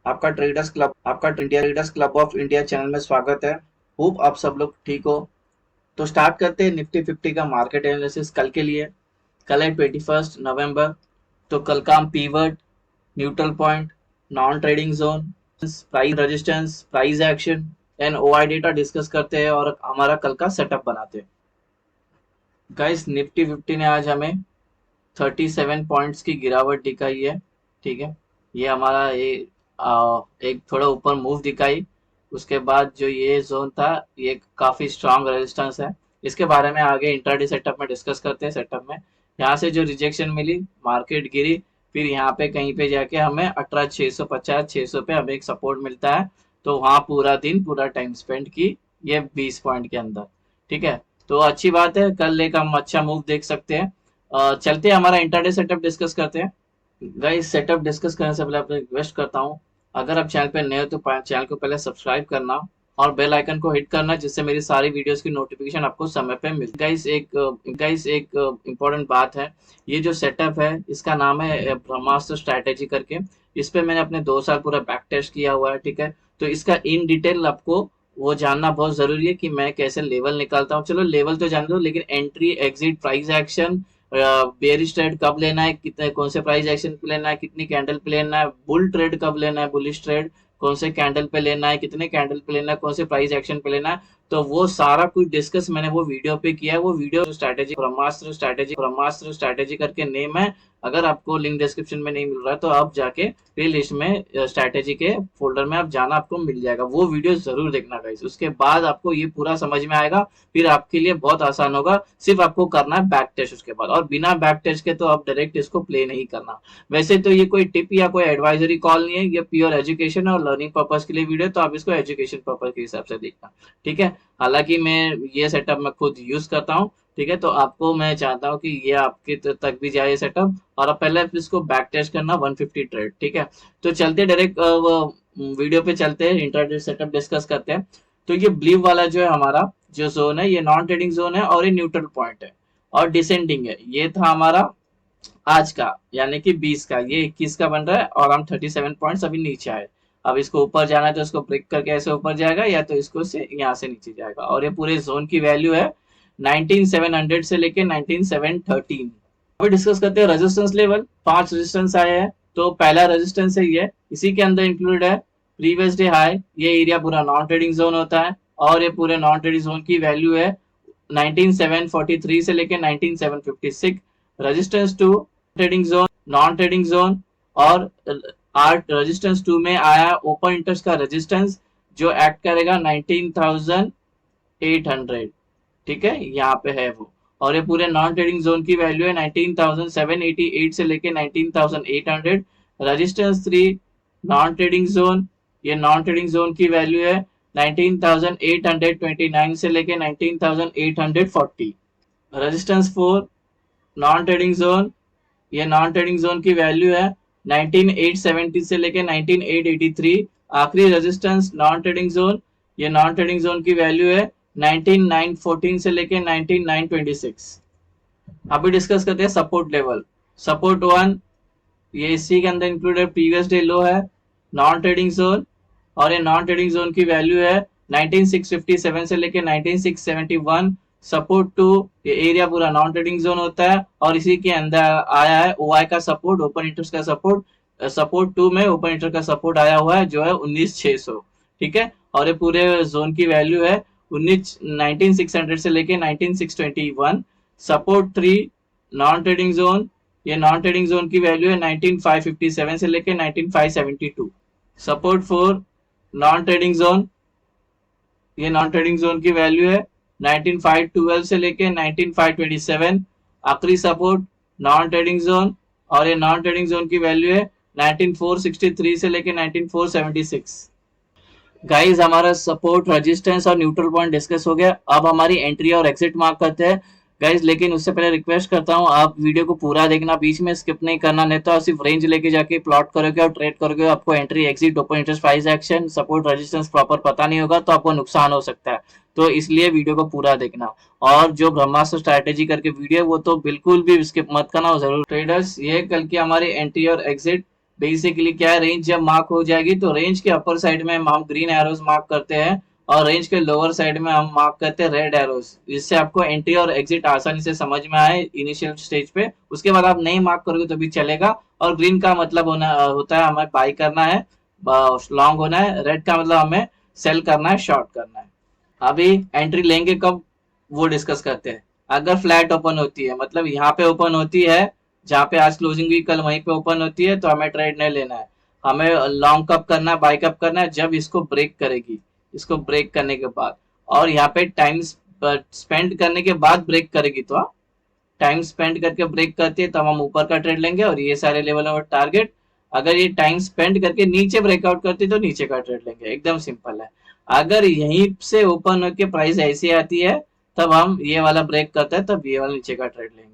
आपका traders club of India channel में स्वागत है। होप आप सब लोग ठीक हो। तो स्टार्ट करते हैं निफ्टी 50 का मार्केट एनालिसिस कल के लिए। कल है 21 नवंबर। तो कल का हम pivot, neutral point, non trading zone, price resistance, price action and OI data discuss करते हैं और हमारा कल का सेटअप बनाते हैं। गाइस, निफ्टी 50 ने आज हमें 37 पॉइंट्स की गिरावट दिखाई है। ठीक है, ये हमारा एक थोड़ा ऊपर मूव दिखाई। उसके बाद जो ये जोन था, ये काफी स्ट्रांग रेजिस्टेंस है। इसके बारे में आगे इंट्राडे सेटअप में डिस्कस करते हैं। सेटअप में यहाँ से जो रिजेक्शन मिली, मार्केट गिरी, फिर यहाँ पे कहीं पे जाके हमें 18,650 600 पे हमें एक सपोर्ट मिलता है। तो वहाँ पूरा दिन पूरा टाइम स्पेंड की ये 20 पॉइंट के अंदर। ठीक है, तो अच्छी बात है, कल एक हम अच्छा मूव देख सकते हैं। चलते हैं हमारा इंटरडे सेटअप डिस्कस करते हैं। गाइस, सेटअप डिस्कस करने से पहले आपको रिक्वेस्ट करता हूँ, अगर आप चैनल पे नए हो तो चैनल को पहले सब्सक्राइब करना और बेल आइकन को हिट करना, जिससे मेरी सारी वीडियोस की नोटिफिकेशन आपको समय पे मिले। गाइस, एक इम्पोर्टेंट बात है। ये जो सेटअप है इसका नाम है ब्रह्मास्त्र स्ट्रैटेजी करके। इस पे मैंने अपने 2 साल पूरा बैक टेस्ट किया हुआ है। ठीक है, तो इसका इन डिटेल आपको वो जानना बहुत जरूरी है कि मैं कैसे लेवल निकालता हूँ। चलो लेवल तो जान दो, लेकिन entry, exit, price action, bearish trade कब लेना है, कितने कौन से प्राइस एक्शन पे लेना है, कितनी कैंडल पे लेना है, बुल ट्रेड कब लेना है, बुलिश ट्रेड कौन से कैंडल पे लेना है, कितने कैंडल पे लेना है, कौन से प्राइस एक्शन पे लेना है, तो वो सारा कुछ डिस्कस मैंने वो वीडियो पे किया है। वो वीडियो ब्रह्मास्त्र स्ट्रैटेजी करके नेम है। अगर आपको लिंक डिस्क्रिप्शन में नहीं मिल रहा है तो आप जाके प्ले लिस्ट में स्ट्रैटेजी के फोल्डर में आप जाना, आपको मिल जाएगा। वो वीडियो जरूर देखना गाइस, उसके बाद आपको ये पूरा समझ में आएगा। फिर आपके लिए बहुत आसान होगा। सिर्फ आपको करना है बैक टेस्ट उसके बाद, और बिना बैक टेस्ट के तो आप डायरेक्ट इसको प्ले नहीं करना। वैसे तो ये कोई टिप या कोई एडवाइजरी कॉल नहीं है, ये प्योर एजुकेशन और लर्निंग पर्पज के लिए वीडियो, तो आप इसको एजुकेशन पर्पज के हिसाब से देखना। ठीक है, हालांकि मैं ये सेटअप मैं खुद यूज करता हूँ। ठीक है, तो आपको मैं चाहता हूँ कि ये आपके तक भी जाए सेटअप, और आप पहले इसको बैक टेस्ट करना 150 ट्रेड। ठीक है, तो चलते डायरेक्ट वीडियो पे चलते हैं, इंट्राडे सेटअप डिस्कस करते हैं। तो ये ब्लू वाला जो है हमारा जो जोन है, ये नॉन ट्रेडिंग जोन है और ये न्यूट्रल पॉइंट है और डिसेंडिंग है। ये था हमारा आज का, यानी कि 20 का, ये 21 का बन रहा है और हम 37 पॉइंट्स अभी नीचे आए। अब इसको ऊपर जाना है तो इसको ब्रेक करके ऐसे ऊपर जाएगा, या तो इसको से यहाँ से नीचे जाएगा। और ये पूरे जोन की वैल्यू है 19,700 से लेके 19,713। अभी डिस्कस करते हैं रेजिस्टेंस लेवल। 5 रेजिस्टेंस आए हैं। तो पहला रेजिस्टेंस है ये, इसी के अंदर इंक्लूड है प्रीवियस डे हाई। ये एरिया पूरा नॉन ट्रेडिंग जोन होता है और ये पूरे नॉन ट्रेडिंग जोन की वैल्यू है 19,743 से लेके 19,756। Resistance to trading zone, non trading zone, और आर रेजिस्टेंस 2 में आया ओपन इंटरेस्ट का रेजिस्टेंस, जो एक्ट करेगा 19,800। ठीक है, यहाँ पे है वो। और ये पूरे नॉन ट्रेडिंग जोन की वैल्यू है 19,788 से लेके 19,800। रेजिस्टेंस 3, नॉन ट्रेडिंग जोन, ये नॉन ट्रेडिंग जोन की वैल्यू है 19,829 से लेके 19,840। रेजिस्टेंस 4, नॉन ट्रेडिंग जोन, ये नॉन ट्रेडिंग जोन की वैल्यू है 19,870 से लेके 19,883। आखिरी रेजिस्टेंस नॉन ट्रेडिंग जोन, ये नॉन ट्रेडिंग जोन की वैल्यू है 19,914 से लेके 19,926। अभी डिस्कस करते हैं सपोर्ट लेवल। सपोर्ट 1, ये इसी के अंदर इंक्लूडेड प्रीवियस डे लो है, नॉन ट्रेडिंग जोन, और ये नॉन ट्रेडिंग जोन की वैल्यू है 19,657 से लेके 19,671। सपोर्ट 2, ये एरिया पूरा नॉन ट्रेडिंग जोन होता है और इसी के अंदर आया है ओआई का सपोर्ट, ओपन इंटरेस्ट का सपोर्ट। सपोर्ट 2 में ओपन इंटरेस्ट का सपोर्ट आया हुआ है जो है 19,600। ठीक है, और ये पूरे जोन की वैल्यू है 19,600 से लेके 19,621। सपोर्ट 3, नॉन ट्रेडिंग जोन, ये नॉन ट्रेडिंग जोन की वैल्यू है 19,557 से लेके 19,572। सपोर्ट 4, नॉन ट्रेडिंग जोन, ये नॉन ट्रेडिंग जोन की वैल्यू है 19,512 से लेके 19,527। आखिरी सपोर्ट नॉन ट्रेडिंग जोन, और ये नॉन ट्रेडिंग जोन की वैल्यू है 19,463 से लेके 19,476। गाइस, हमारा सपोर्ट, रेजिस्टेंस और न्यूट्रल पॉइंट डिस्कस हो गया। अब हमारी एंट्री और एग्जिट मार्क करते हैं गाइस, लेकिन उससे पहले रिक्वेस्ट करता हूँ आप वीडियो को पूरा देखना, बीच में स्किप नहीं करना, नहीं तो आप सिर्फ रेंज लेके जाके प्लॉट करोगे और ट्रेड करोगे, आपको entry, exit, open interest, price action, support, resistance proper पता नहीं होगा तो आपको नुकसान हो सकता है। तो इसलिए वीडियो को पूरा देखना। और जो ब्रह्मास्त्र स्ट्रैटेजी करके वीडियो वो तो बिल्कुल भी स्किप मत करना, जरूर। ट्रेडर्स, ये कल की हमारी एंट्री और एग्जिट बेसिकली क्या है, रेंज जब मार्क हो जाएगी तो रेंज के अपर साइड में हम ग्रीन एरोज मार्क करते हैं और रेंज के लोअर साइड में हम मार्क करते हैं रेड एरोज, जिससे आपको एंट्री और एग्जिट आसानी से समझ में आए इनिशियल स्टेज पे। उसके बाद आप नहीं मार्क करोगे तो भी चलेगा। और ग्रीन का मतलब होता है हमें बाई करना है, लॉन्ग होना है। रेड का मतलब हमें सेल करना है, शॉर्ट करना है। अभी एंट्री लेंगे कब वो डिस्कस करते हैं। अगर फ्लैट ओपन होती है, मतलब यहाँ पे ओपन होती है जहाँ पे आज क्लोजिंग हुई कल वहीं पे ओपन होती है, तो हमें ट्रेड नहीं लेना है। हमें लॉन्ग कब करना है, बाय कब करना है, जब इसको ब्रेक करेगी। इसको ब्रेक करने के बाद और यहाँ पे टाइम स्पेंड करने के बाद ब्रेक करेगी, तो टाइम स्पेंड करके ब्रेक करती है तो हम ऊपर का ट्रेड लेंगे और ये सारे लेवल और टारगेट। अगर ये टाइम स्पेंड करके नीचे ब्रेकआउट करती है तो नीचे का ट्रेड लेंगे, एकदम सिंपल है। अगर यहीं से ओपन होकर प्राइस ऐसी आती है तब हम ये वाला ब्रेक करते हैं, तब ये वाला नीचे का ट्रेड लेंगे।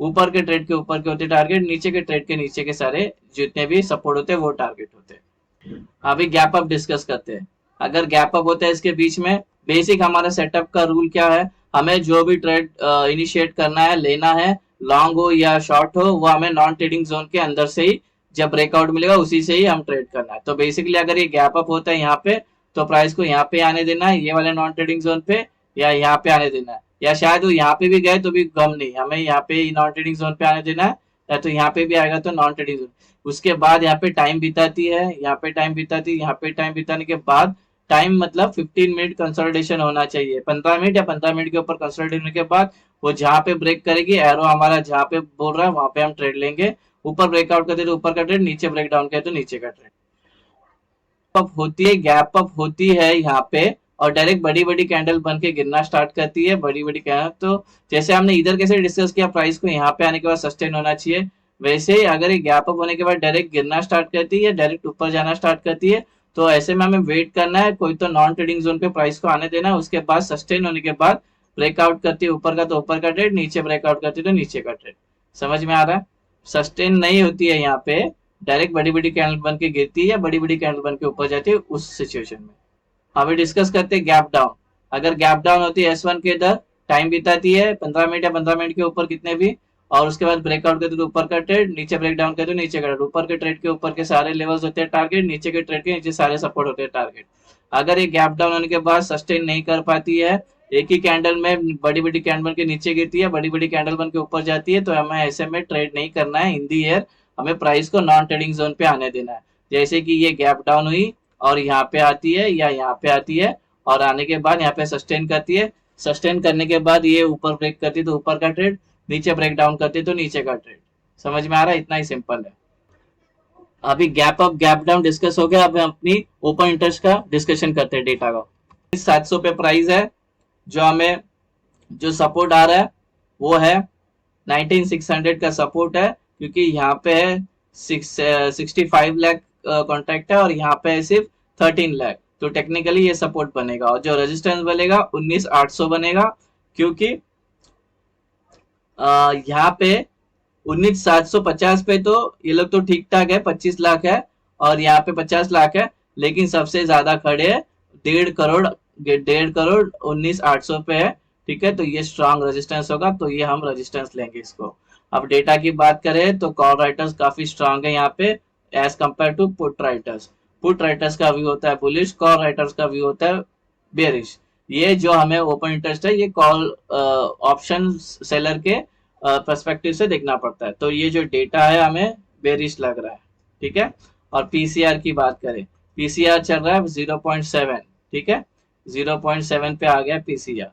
ऊपर के ट्रेड के ऊपर के होते टारगेट, नीचे के ट्रेड के नीचे के सारे जितने भी सपोर्ट होते हैं वो टारगेट होते हैं। अभी गैप अप डिस्कस करते हैं। अगर गैप अप होता है इसके बीच में, बेसिक हमारा सेटअप का रूल क्या है, हमें जो भी ट्रेड इनिशिएट करना है, लेना है, लॉन्ग हो या शॉर्ट हो, वो हमें नॉन ट्रेडिंग जोन के अंदर से ही जब ब्रेकआउट मिलेगा उसी से ही हम ट्रेड करना है। तो बेसिकली अगर ये गैप अप होता है यहाँ पे, तो प्राइस को यहाँ पे आने देना है, ये वाले नॉन ट्रेडिंग जोन पे, या यहाँ पे आने देना है, या शायद वो यहाँ पे भी गए तो भी गम नहीं, हमें यहाँ पे नॉन ट्रेडिंग जोन पे आने देना है, या तो यहाँ पे भी आएगा तो नॉन ट्रेडिंग जोन। उसके बाद यहाँ पे टाइम बिताती है, यहाँ पे टाइम बिताती है, यहाँ पे टाइम बिताने के बाद टाइम मतलब 15 मिनट कंसोलिडेशन होना चाहिए, 15 मिनट या 15 मिनट के ऊपर कंसोलिडेशन होने के बाद वो जहाँ पे ब्रेक करेगी, एरो हमारा जहाँ पे बोल रहा है वहां पे हम ट्रेड लेंगे। ऊपर ब्रेकआउट करते तो ऊपर का ट्रेड, नीचे ब्रेकडाउन किया तो नीचे का ट्रेड। अप होती है, गैप अप होती है यहाँ पे, और डायरेक्ट बड़ी बड़ी कैंडल बन के गिरना स्टार्ट करती है, बड़ी बड़ी कैंडल। तो जैसे हमने इधर कैसे डिस्कस किया प्राइस को यहाँ पे आने के बाद सस्टेन होना चाहिए, वैसे ही अगर ये गैप अप होने के बाद डायरेक्ट गिरना स्टार्ट करती है, डायरेक्ट ऊपर जाना स्टार्ट करती है, तो ऐसे में हमें वेट करना है, कोई तो नॉन ट्रेडिंग जोन पे प्राइस को आने देना है। उसके बाद सस्टेन होने के बाद ब्रेकआउट करती है ऊपर का तो ऊपर का ट्रेड, नीचे ब्रेकआउट करती है तो नीचे का ट्रेड। समझ में आ रहा है। सस्टेन नहीं होती है यहाँ पे, डायरेक्ट बड़ी बड़ी कैंडल बन के गिरती है या बड़ी बड़ी कैंडल बन के ऊपर जाती है, उस सिचुएशन में अभी डिस्कस करते हैं गैप डाउन। अगर गैप डाउन होती है S1 के इधर, टाइम बिताती है 15 मिनट या 15 मिनट के ऊपर कितने भी, और उसके बाद ब्रेकआउट करते तो ऊपर का ट्रेड, नीचे ब्रेक डाउन करते तो नीचे का ट्रेड। ऊपर के ट्रेड के ऊपर के सारे लेवल्स होते हैं टारगेट, नीचे के ट्रेड के नीचे सारे सपोर्ट होते हैं टारगेट। अगर ये गैप डाउन होने के बाद सस्टेन नहीं कर पाती है, एक ही कैंडल में बड़ी बड़ी कैंडल बन के नीचे गिरती है, बड़ी बड़ी कैंडल बन के ऊपर जाती है, तो हमें ऐसे में ट्रेड नहीं करना है इन दी एयर। हमें प्राइस को नॉन ट्रेडिंग जोन पे आने देना है। जैसे कि ये गैप डाउन हुई और यहाँ पे आती है या यहाँ पे आती है, और आने के बाद यहाँ पे सस्टेन करती है, सस्टेन करने के बाद ये ऊपर ब्रेक करती है तो ऊपर का ट्रेड, नीचे ब्रेक डाउन करती है तो नीचे का ट्रेड। समझ में आ रहा है, इतना ही सिंपल है। अभी gap up gap down discuss हो गया, अब हम अपनी ओपन इंटरेस्ट का डिस्कशन करते हैं डेटा का। 700 पे प्राइस है, जो हमें जो सपोर्ट आ रहा है वो है 19600 का सपोर्ट है, क्योंकि यहाँ पे है 65 लाख कॉन्ट्रैक्ट है और यहाँ पे है सिर्फ 13 लाख, तो टेक्निकली ये सपोर्ट बनेगा। और जो रेजिस्टेंस बनेगा 19800 बनेगा, क्योंकि यहाँ पे 19750 पे तो ये लोग तो ठीक ठाक है, 25 लाख है, और यहाँ पे 50 लाख है, लेकिन सबसे ज्यादा खड़े है 1.5 करोड़, 1.5 करोड़ 19800 पे है। ठीक है, तो ये स्ट्रांग रेजिस्टेंस होगा, तो ये हम रेजिस्टेंस लेंगे इसको। अब डेटा की बात करें तो कॉल राइटर्स काफी स्ट्रांग है यहाँ पे as compare to put writers. Put writers का व्यू होता है बुलिश, कॉल राइटर्स का व्यू होता है बेरिश। ये जो हमें ओपन इंटरेस्ट है ये कॉल ऑप्शन सेलर के पर्सपेक्टिव से देखना पड़ता है, तो ये जो डेटा है हमें बेरिश लग रहा है। ठीक है, और पीसीआर की बात करें, पीसीआर चल रहा है 0.7। ठीक है, 0.7 पे आ गया पीसीआर,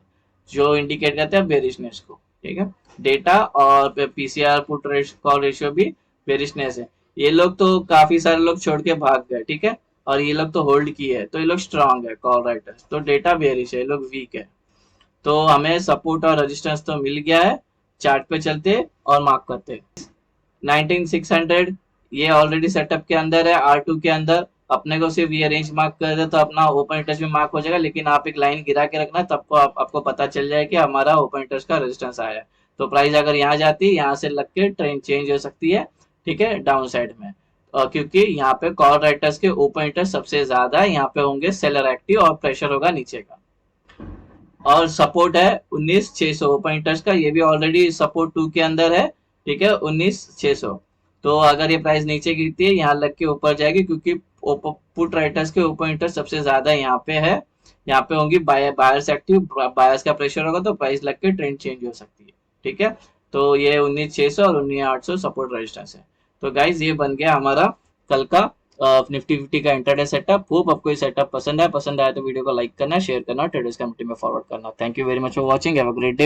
जो इंडिकेट करता है बेरिशनेस को। ठीक है, डेटा और पीसीआर पुट कॉल रेशियो भी बेरिशनेस है। ये लोग तो काफी सारे लोग छोड़ के भाग गए, ठीक है, और ये लोग तो होल्ड किए है, तो ये लोग स्ट्रांग है कॉल राइटर्स, तो डेटा बेरिश है, ये लोग वीक है। तो हमें सपोर्ट और रेजिस्टेंस तो मिल गया है। चार्ट पे चलते और मार्क करते 19600, ये ऑलरेडी सेटअप के अंदर है, R2 के अंदर। अपने को सिर्फ ये रेंज मार्क कर दे तो अपना ओपन इंटरेस्ट भी मार्क हो जाएगा, लेकिन आप एक लाइन गिरा के रखना, तब को आपको पता चल जाए कि हमारा ओपन इंटरेस्ट का रेजिस्टेंस आया है। तो प्राइस अगर यहाँ जाती है, यहाँ से लग के ट्रेंड चेंज हो सकती है, ठीक है, डाउन साइड में। और क्योंकि यहाँ पे कॉल राइटर्स के ओपन इंटरेस्ट सबसे ज्यादा है, यहाँ पे होंगे सेलर एक्टिव और प्रेशर होगा नीचे का। और सपोर्ट है 19600 ओपन इंटरेस्ट का, ये भी ऑलरेडी सपोर्ट 2 के अंदर है। ठीक है, 19600। तो अगर ये प्राइस नीचे गिरती है यहाँ लग के ऊपर जाएगी, क्योंकि पुट राइटर्स के ओपन इंटरेस्ट सबसे ज्यादा यहाँ पे है। यहाँ पे होंगी बायर्स एक्टिव, बायर्स का प्रेशर होगा तो प्राइस लग के ट्रेंड चेंज हो सकती है। ठीक है, तो ये 19,600 और 19,800 सपोर्ट रेजिस्टेंस है। तो गाइज ये बन गया हमारा कल का निफ्टी फिफ्टी का इंटरडे सेटअप। होप आपको ये सेटअप पसंद आया तो वीडियो को लाइक करना, शेयर करना, ट्रेडर्स कम्युनिटी में फॉरवर्ड करना। Thank you very much for watching, have a great day.